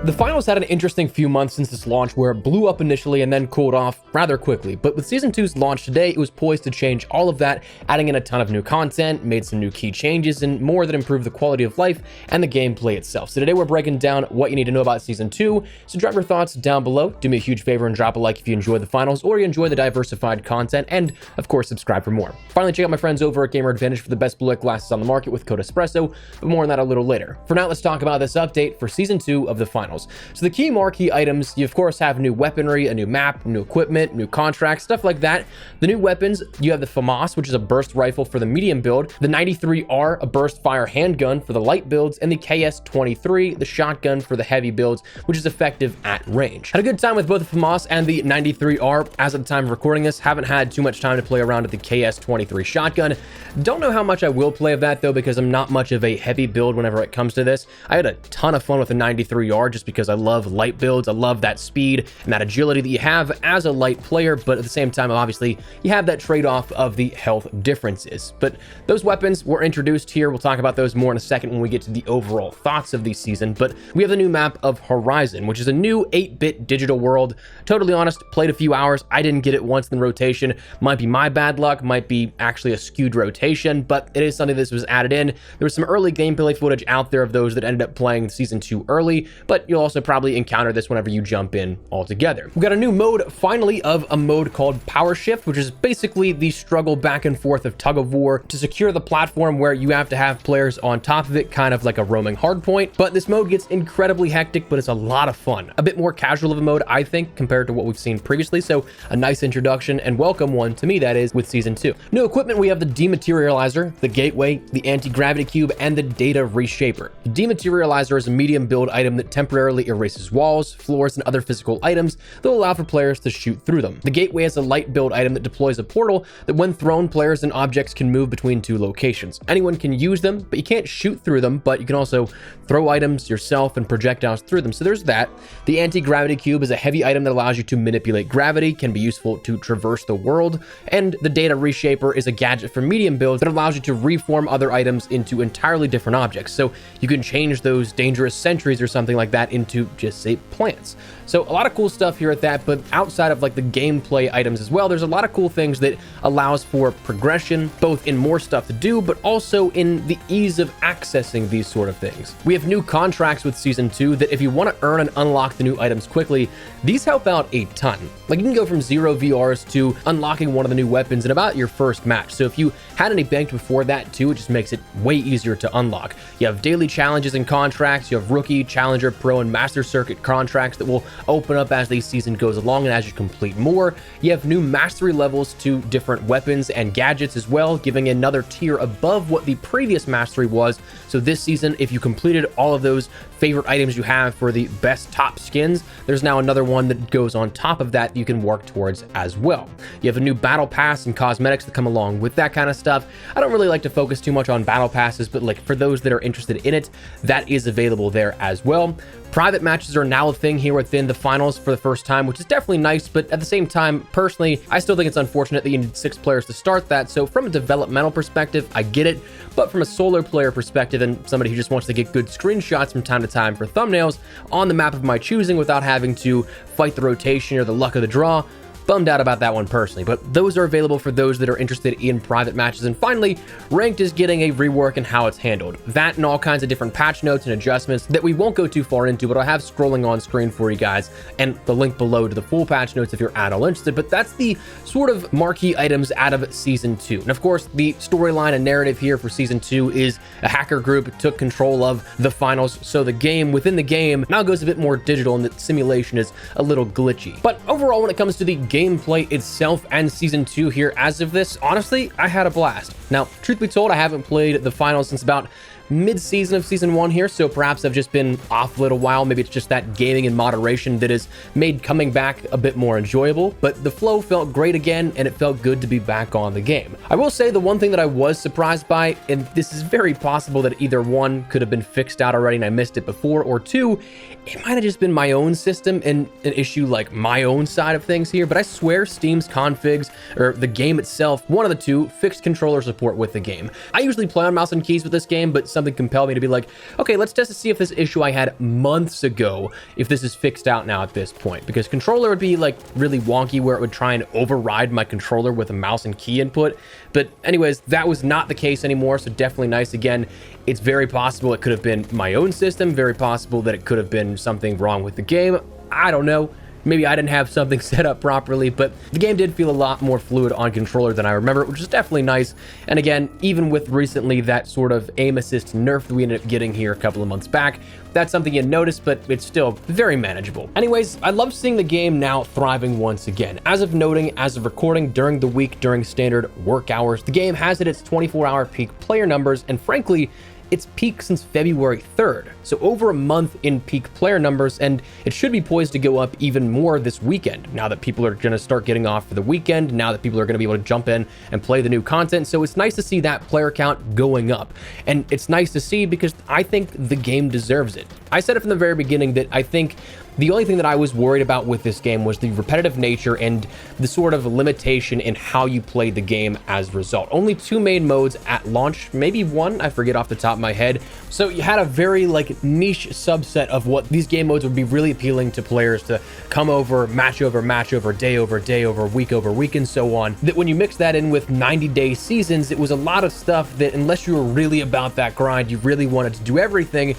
The finals had an interesting few months since its launch where it blew up initially and then cooled off rather quickly, but with Season 2's launch today, it was poised to change all of that, adding in a ton of new content, made some new key changes, and more that improved the quality of life and the gameplay itself. So today we're breaking down what you need to know about Season 2, so drop your thoughts down below, do me a huge favor and drop a like if you enjoy the finals or you enjoy the diversified content, and of course subscribe for more. Finally, check out my friends over at Gamer Advantage for the best blue light glasses on the market with code ESPRESSO, but more on that a little later. For now, let's talk about this update for Season 2 of the finals. So the key marquee items, you of course have new weaponry, a new map, new equipment, new contracts, stuff like that. The new weapons, you have the FAMAS, which is a burst rifle for the medium build, the 93R, a burst fire handgun for the light builds, and the KS-23, the shotgun for the heavy builds, which is effective at range. Had a good time with both the FAMAS and the 93R. As of the time of recording this, haven't had too much time to play around with the KS-23 shotgun. Don't know how much I will play of that though, because I'm not much of a heavy build whenever it comes to this. I had a ton of fun with the 93R just because I love light builds. I love that speed and that agility that you have as a light player, but at the same time, obviously, you have that trade-off of the health differences. But those weapons were introduced here. We'll talk about those more in a second when we get to the overall thoughts of the season, but we have the new map of Horizon, which is a new 8-bit digital world. Totally honest, played a few hours. I didn't get it once in rotation. Might be my bad luck, might be actually a skewed rotation, but it is something that was added in. There was some early gameplay footage out there of those that ended up playing Season 2 early, but you'll also probably encounter this whenever you jump in altogether. We've got a new mode, finally, of a mode called Power Shift, which is basically the struggle back and forth of tug of war to secure the platform where you have to have players on top of it, kind of like a roaming hardpoint. But this mode gets incredibly hectic, but it's a lot of fun. A bit more casual of a mode, I think, compared to what we've seen previously. So a nice introduction and welcome one to me, that is, with Season 2. New equipment, we have the Dematerializer, the Gateway, the Anti-Gravity Cube, and the Data Reshaper. The Dematerializer is a medium build item that temporarily erases walls, floors, and other physical items that will allow for players to shoot through them. The Gateway is a light build item that deploys a portal that when thrown, players and objects can move between two locations. Anyone can use them, but you can't shoot through them, but you can also throw items yourself and projectiles through them. So there's that. The Anti-Gravity Cube is a heavy item that allows you to manipulate gravity, can be useful to traverse the world, and the Data Reshaper is a gadget for medium builds that allows you to reform other items into entirely different objects. So you can change those dangerous sentries or something like that into, just say, plants. So a lot of cool stuff here at that, but outside of like the gameplay items as well, there's a lot of cool things that allows for progression, both in more stuff to do, but also in the ease of accessing these sort of things. We have new contracts with Season 2 that if you want to earn and unlock the new items quickly, these help out a ton. Like you can go from 0 VRs to unlocking one of the new weapons in about your first match. So if you had any banked before that too, it just makes it way easier to unlock. You have daily challenges and contracts, you have rookie, challenger, pro, and master circuit contracts that will open up as the season goes along and as you complete more. You have new mastery levels to different weapons and gadgets as well, giving another tier above what the previous mastery was. So this season, if you completed all of those favorite items you have for the best top skins, there's now another one that goes on top of that you can work towards as well. You have a new battle pass and cosmetics that come along with that kind of stuff. I don't really like to focus too much on battle passes, but like for those that are interested in it, that is available there as well. Private matches are now a thing here within the finals for the first time, which is definitely nice, but at the same time, personally, I still think it's unfortunate that you need 6 players to start that. So from a developmental perspective, I get it, but from a solo player perspective and somebody who just wants to get good screenshots from time to time for thumbnails on the map of my choosing without having to fight the rotation or the luck of the draw, bummed out about that one personally, but those are available for those that are interested in private matches. And finally, ranked is getting a rework in how it's handled. That and all kinds of different patch notes and adjustments that we won't go too far into, but I'll have scrolling on screen for you guys and the link below to the full patch notes if you're at all interested. But that's the sort of marquee items out of Season 2. And of course, the storyline and narrative here for Season 2 is a hacker group took control of the finals, so the game within the game now goes a bit more digital and the simulation is a little glitchy. But overall, when it comes to the gameplay itself and Season 2 here as of this, honestly, I had a blast. Now, truth be told, I haven't played the finals since about mid-season of Season 1 here, so perhaps I've just been off a little while. Maybe it's just that gaming in moderation that has made coming back a bit more enjoyable, but the flow felt great again, and it felt good to be back on the game. I will say the one thing that I was surprised by, and this is very possible that either one could have been fixed out already and I missed it before, or two, it might have just been my own system and an issue like my own side of things here, but I swear Steam's configs, or the game itself, one of the two, fixed controller support with the game. I usually play on mouse and keys with this game, but something compelled me to be like, okay, let's test to see if this issue I had months ago, if this is fixed out now at this point, because controller would be like really wonky where it would try and override my controller with a mouse and key input. But anyways, that was not the case anymore, so definitely nice. Again, it's very possible it could have been my own system, very possible that it could have been something wrong with the game. I don't know. Maybe I didn't have something set up properly, but the game did feel a lot more fluid on controller than I remember, which is definitely nice. And again, even with recently that sort of aim assist nerf that we ended up getting here a couple of months back, that's something you notice, but it's still very manageable. Anyways, I love seeing the game now thriving once again. As of noting, as of recording during the week, during standard work hours, the game has hit its 24-hour peak player numbers, and frankly, it's peaked since February 3rd, so over a month in peak player numbers, and it should be poised to go up even more this weekend, now that people are going to start getting off for the weekend, now that people are going to be able to jump in and play the new content. So it's nice to see that player count going up, and it's nice to see because I think the game deserves it. I said it from the very beginning that I think the only thing that I was worried about with this game was the repetitive nature and the sort of limitation in how you played the game as a result. Only 2 main modes at launch, maybe 1, I forget off the top of my head. So you had a very like niche subset of what these game modes would be really appealing to players to come over, match over, day over, week, and so on. That when you mix that in with 90-day seasons, it was a lot of stuff that unless you were really about that grind, you really wanted to do everything,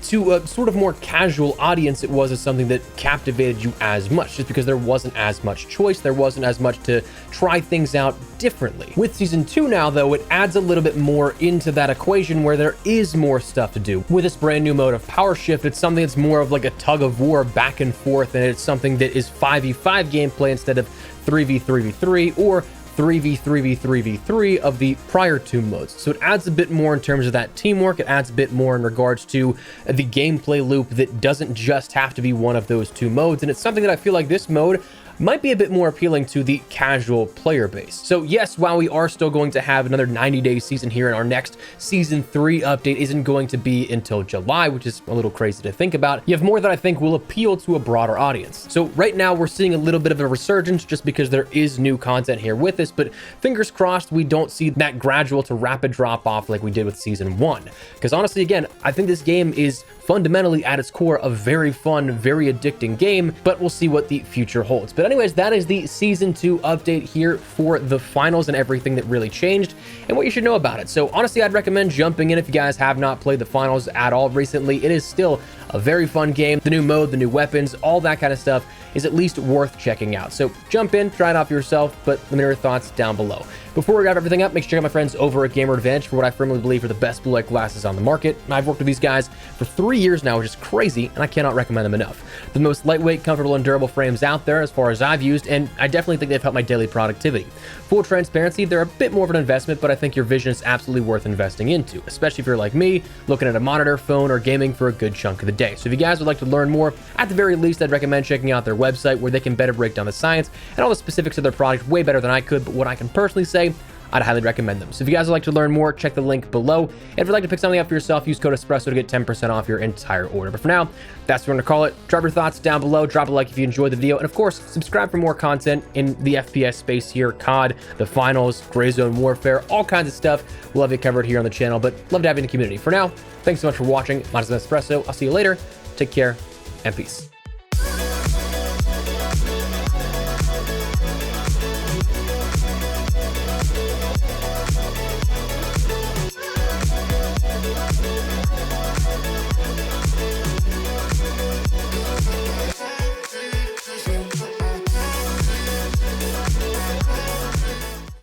to a sort of more casual audience, it wasn't something that captivated you as much, just because there wasn't as much choice, there wasn't as much to try things out differently. With Season 2 now, though, it adds a little bit more into that equation where there is more stuff to do. With this brand new mode of Power Shift, it's something that's more of like a tug of war back and forth, and it's something that is 5v5 gameplay instead of 3v3v3 or 3v3v3v3 of the prior 2 modes. So it adds a bit more in terms of that teamwork. It adds a bit more in regards to the gameplay loop that doesn't just have to be one of those 2 modes. And it's something that I feel like this mode might be a bit more appealing to the casual player base. So yes, while we are still going to have another 90-day season here, and our next Season 3 update isn't going to be until July, which is a little crazy to think about, you have more that I think will appeal to a broader audience. So right now we're seeing a little bit of a resurgence just because there is new content here with us, but fingers crossed we don't see that gradual to rapid drop off like we did with Season 1. Because honestly, again, I think this game is fundamentally at its core a very fun, very addicting game, but we'll see what the future holds. But anyways, that is the Season 2 update here for the finals and everything that really changed and what you should know about it. So honestly, I'd recommend jumping in if you guys have not played the finals at all recently. It is still a very fun game. The new mode, the new weapons, all that kind of stuff is at least worth checking out. So jump in, try it out for yourself, but let me know your thoughts down below. Before we wrap everything up, make sure to check out my friends over at Gamer Advantage for what I firmly believe are the best blue light glasses on the market. I've worked with these guys for 3 years now, which is crazy, and I cannot recommend them enough. The most lightweight, comfortable, and durable frames out there as far as I've used, and I definitely think they've helped my daily productivity. Full transparency, they're a bit more of an investment, but I think your vision is absolutely worth investing into, especially if you're like me, looking at a monitor, phone, or gaming for a good chunk of the day. So if you guys would like to learn more, at the very least, I'd recommend checking out their website where they can better break down the science and all the specifics of their product way better than I could, but what I can personally say, I'd highly recommend them. So if you guys would like to learn more, check the link below. And if you'd like to pick something up for yourself, use code Espresso to get 10% off your entire order. But for now, that's what we're gonna call it. Drop your thoughts down below, drop a like if you enjoyed the video, and of course, subscribe for more content in the FPS space here, COD, the finals, Gray Zone Warfare, all kinds of stuff. We'll have you covered here on the channel, but love to have you in the community. For now, thanks so much for watching. My name is Espresso. I'll see you later. Take care and peace.